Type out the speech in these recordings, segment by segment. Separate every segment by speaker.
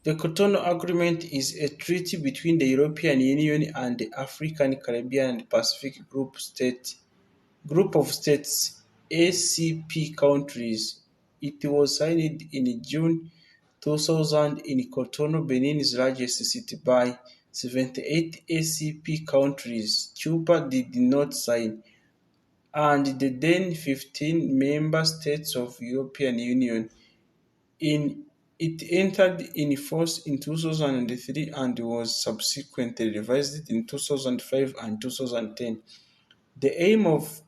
Speaker 1: The Cotonou Agreement is a treaty between the European Union and the African, Caribbean, and Pacific Group of States (ACP) countries. It was signed in June 2000 in Cotonou, Benin's largest city, by 78 ACP countries. Cuba did not sign, and the then 15 member states of the European Union. In It entered in force in 2003 and was subsequently revised in 2005 and 2010. The aim of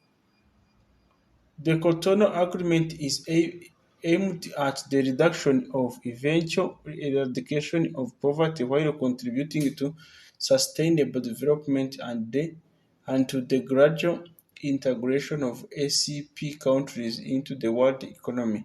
Speaker 1: the Cotonou Agreement is aimed at the reduction of eventual eradication of poverty while contributing to sustainable development and to the gradual integration of ACP countries into the world economy.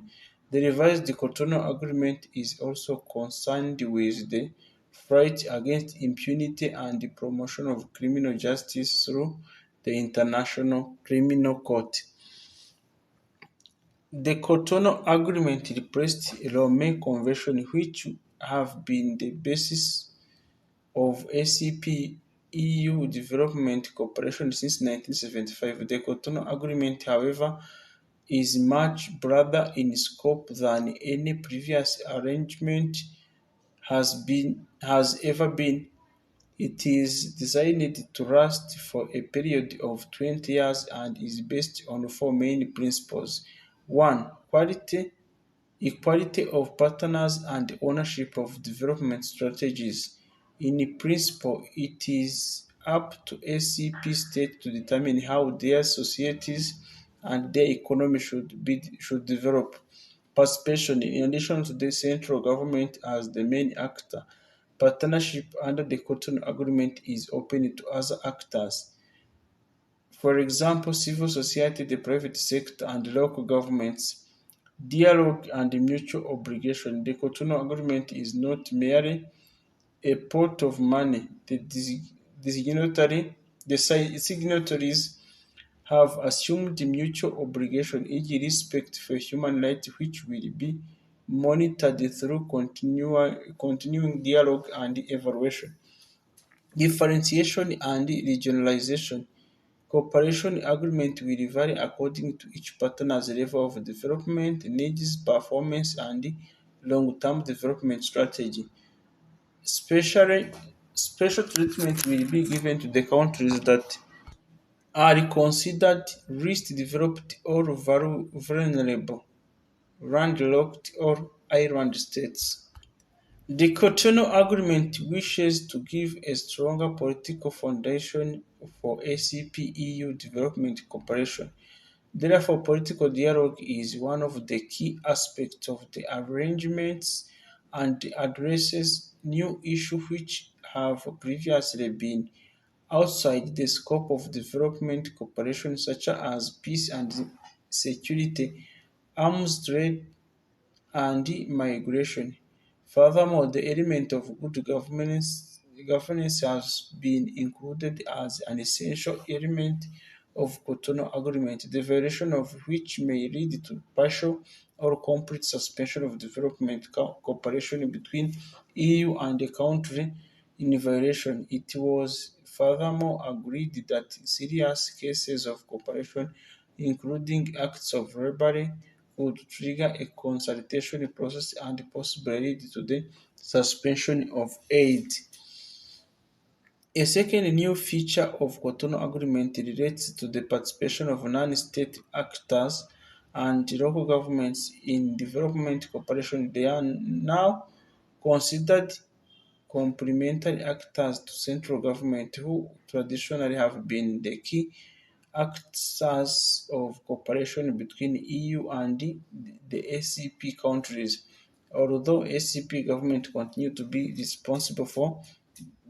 Speaker 1: The revised Cotonou Agreement is also concerned with the fight against impunity and the promotion of criminal justice through the International Criminal Court. The Cotonou Agreement replaced Lomé Convention, which have been the basis of ACP-EU development cooperation since 1975. The Cotonou Agreement, however, is much broader in scope than any previous arrangement has ever been. It is designed to last for a period of 20 years and is based on four main principles. One, equality of partners and ownership of development strategies. In principle, it is up to ACP states to determine how their societies and their economy should develop. Participation. In addition to the central government as the main actor, partnership under the Cotonou Agreement is open to other actors. For example, civil society, the private sector, and local governments. Dialogue and mutual obligation. The Cotonou Agreement is not merely a pot of money. The signatories have assumed mutual obligation, e.g., respect for human rights, which will be monitored through continuing dialogue and evaluation. Differentiation and regionalization. Cooperation agreement will vary according to each partner's level of development, needs, performance, and long-term development strategy. Specially, Special treatment will be given to the countries that are considered least developed or vulnerable, landlocked or island states. The Cotonou Agreement wishes to give a stronger political foundation for ACP-EU development cooperation. Therefore, political dialogue is one of the key aspects of the arrangements and addresses new issues which have previously been outside the scope of development cooperation, such as peace and security, arms trade, and migration. Furthermore, the element of good governance has been included as an essential element of Cotonou Agreement, the violation of which may lead to partial or complete suspension of development cooperation between EU and the country in violation. It was furthermore agreed that serious cases of cooperation, including acts of robbery, would trigger a consultation process and possibly lead to the suspension of aid. A second new feature of Cotonou Agreement relates to the participation of non-state actors and local governments in development cooperation. They are now considered complementary actors to central government, who traditionally have been the key actors of cooperation between EU and the ACP countries. Although ACP government continue to be responsible for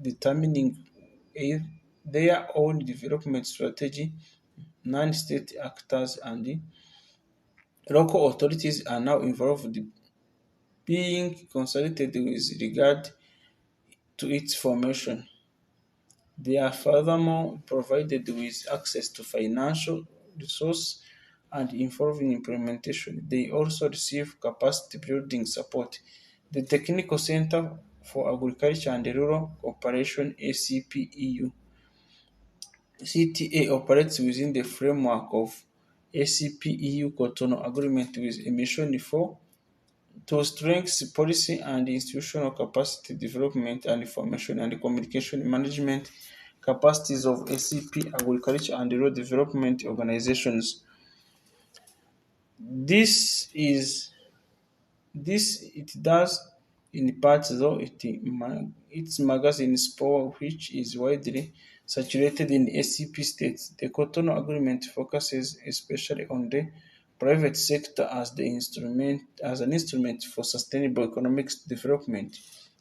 Speaker 1: determining their own development strategy, non-state actors and the local authorities are now involved, being consulted with regard to its formation. They are furthermore provided with access to financial resources and involved in implementation. They also receive capacity building support. The Technical Center for Agriculture and Rural Cooperation ACP-EU. CTA operates within the framework of ACP-EU Cotonou Agreement with a mission to strengthen policy and institutional capacity development and information and communication management capacities of ACP agriculture and rural development organizations. This is this it does in part, though its magazine power, which is widely saturated in ACP states. The Cotonou Agreement focuses especially on the private sector as an instrument for sustainable economic development.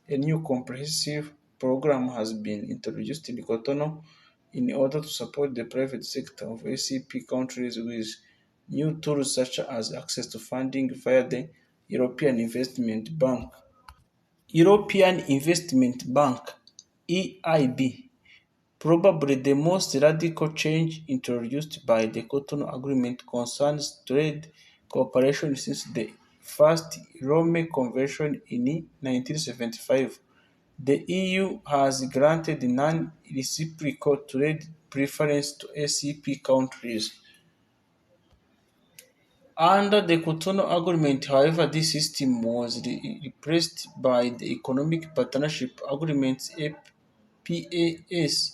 Speaker 1: A new comprehensive program has been introduced in Cotonou in order to support the private sector of ACP countries with new tools such as access to funding via the European Investment Bank. European Investment Bank (EIB), probably the most radical change introduced by the Cotonou Agreement, concerns trade cooperation since the first Lomé Convention in 1975. The EU has granted non-reciprocal trade preference to ACP countries. Under the Cotonou Agreement, however, this system was replaced by the Economic Partnership Agreement (EPAS),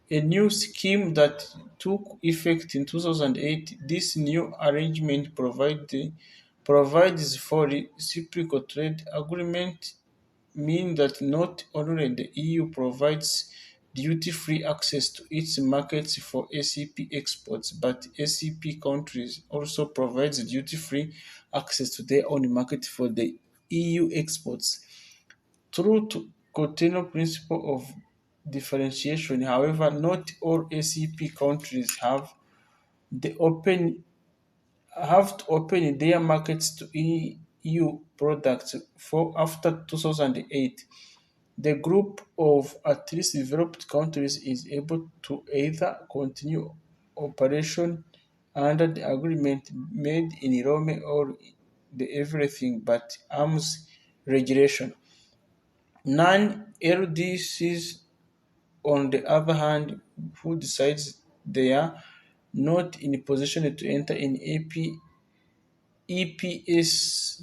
Speaker 1: a new scheme that took effect in 2008. This new arrangement provides for reciprocal trade agreement, mean that not only the EU provides duty-free access to its markets for ACP exports, but ACP countries also provides duty-free access to their own market for the EU exports. Through to Cotonou principle of differentiation, however, not all ACP countries the open have to open their markets to EU products for after 2008. The group of at least developed countries is able to either continue operation under the agreement made in Rome or the everything but arms regulation. Non-LDCs, on the other hand, who decides they are not in a position to enter in EPS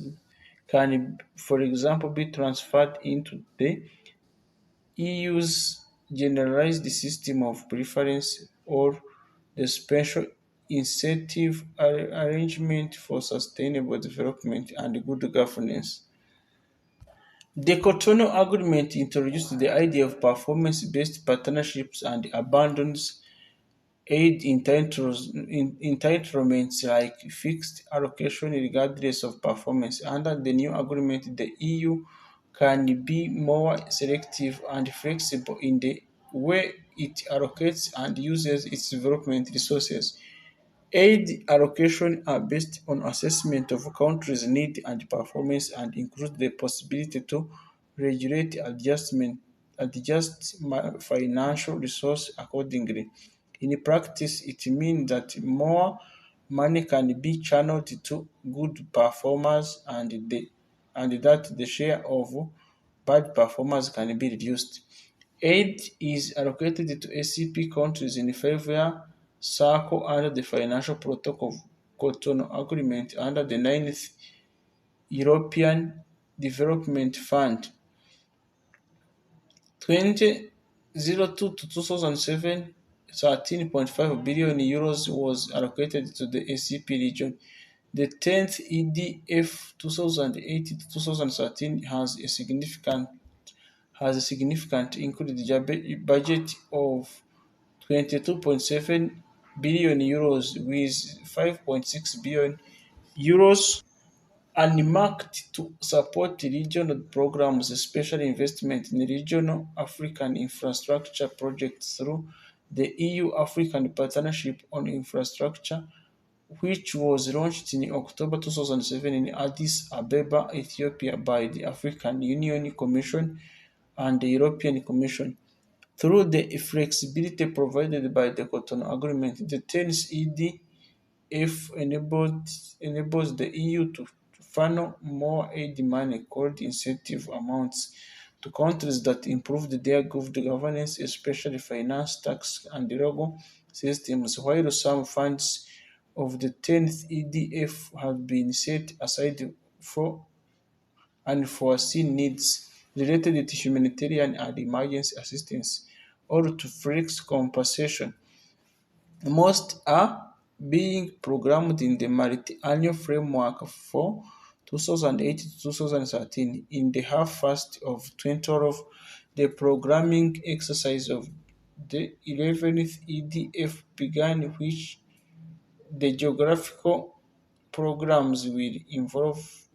Speaker 1: can, for example, be transferred into the EU's generalized system of preference or the special incentive arrangement for sustainable development and good governance. The Cotonou Agreement introduced the idea of performance-based partnerships and abandons aid entitlements like fixed allocation regardless of performance. Under the new agreement, the EU can be more selective and flexible in the way it allocates and uses its development resources. Aid allocation are based on assessment of a country's need and performance and include the possibility to regulate adjust financial resource accordingly. In practice, it means that more money can be channeled to good performers and that the share of bad performers can be reduced. Aid is allocated to ACP countries in five-year cycle under the Financial Protocol Cotonou Agreement under the Ninth European Development Fund. 2002 to 2007, 13.5 billion euros was allocated to the ACP region. The 10th EDF 2008 to 2013 has a significant increased budget of 22.7 billion euros with 5.6 billion euros earmarked to support regional programs, especially investment in regional African infrastructure projects through the EU-African Partnership on Infrastructure, which was launched in October 2007 in Addis Ababa, Ethiopia by the African Union Commission and the European Commission. Through the flexibility provided by the Cotonou Agreement, the 10th EDF enables the EU to funnel more aid money called incentive amounts to countries that improved their good governance, especially finance, tax, and legal systems, while some funds of the 10th EDF have been set aside for unforeseen needs related to humanitarian and emergency assistance or to flex compensation. Most are being programmed in the multi-annual framework for 2008 to 2013. In the half-first of 2012, the programming exercise of the 11th EDF began, which the geographical programs will involve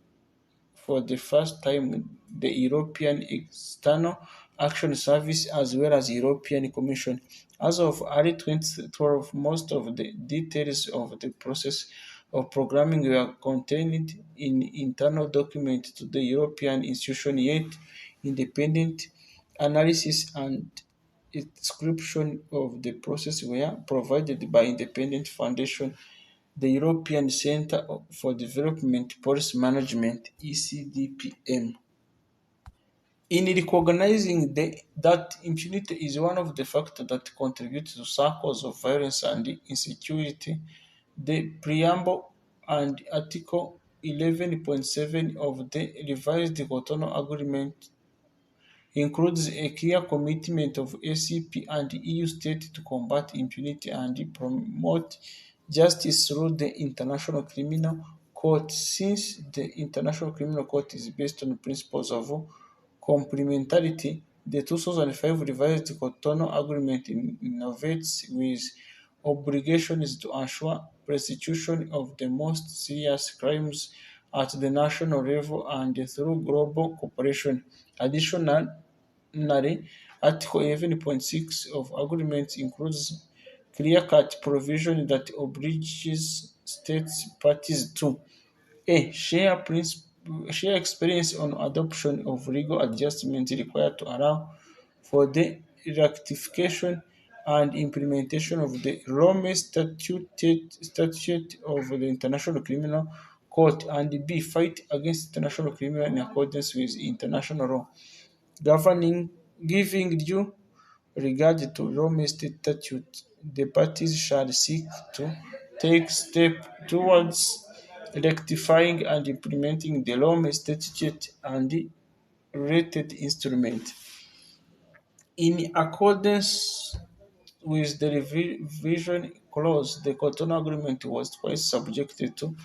Speaker 1: for the first time the European External Action Service as well as European Commission. As of early 2012, most of the details of the process of programming were contained in internal documents to the European institution, yet independent analysis and description of the process were provided by independent foundation, the European Centre for Development Policy Management (ECDPM). In recognizing that impunity is one of the factors that contribute to cycles of violence and insecurity, the preamble and Article 11.7 of the revised Cotonou Agreement includes a clear commitment of ACP and EU states to combat impunity and promote justice through the International Criminal Court. Since the International Criminal Court is based on principles of complementarity, the 2005 revised Cotonou Agreement innovates with obligations to ensure prosecution of the most serious crimes at the national level and through global cooperation. Additionally, Article 11.6 of agreement includes clear-cut provision that obliges states parties to a. Share experience on adoption of legal adjustments required to allow for the ratification and implementation of the Rome Statute of the International Criminal Court, and B. Fight against international criminal in accordance with international law governing giving due regard to Rome Statute. The parties shall seek to take steps towards rectifying and implementing the Rome Statute and the related instrument. In accordance with the revision clause, the Cotonou Agreement was twice subjected to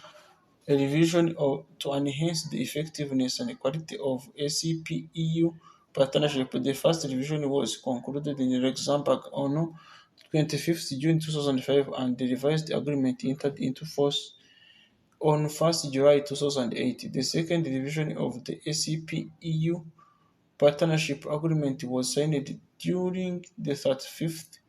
Speaker 1: a revision to enhance the effectiveness and quality of ACP-EU partnership. The first revision was concluded in Luxembourg on 25th June 2005, and the revised agreement entered into force on 1st July 2008. The second revision of the ACP-EU partnership agreement was signed during the 35th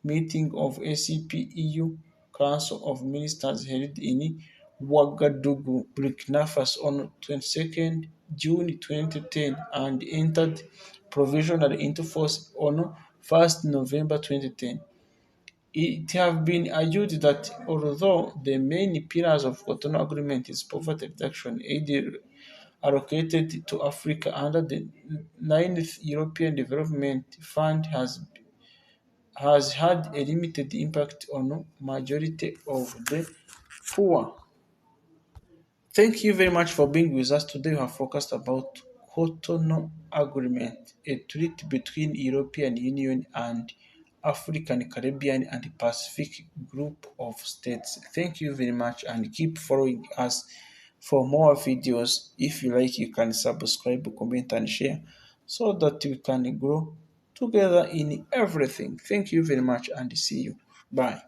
Speaker 1: meeting of ACP-EU Council of Ministers held in Ouagadougou, Burkina Faso on 22nd June 2010 and entered provisionally into force on 1st November 2010. It has been argued that although the main pillars of Cotonou Agreement is poverty reduction, aid allocated to Africa under the ninth European Development Fund has had a limited impact on majority of the poor. Thank you very much for being with us today. We have focused about Cotonou Agreement, a treaty between European Union and African, Caribbean, and Pacific group of states. Thank you very much and keep following us for more videos. If you like, you can subscribe, comment, and share so that we can grow together in everything. Thank you very much and see you. Bye.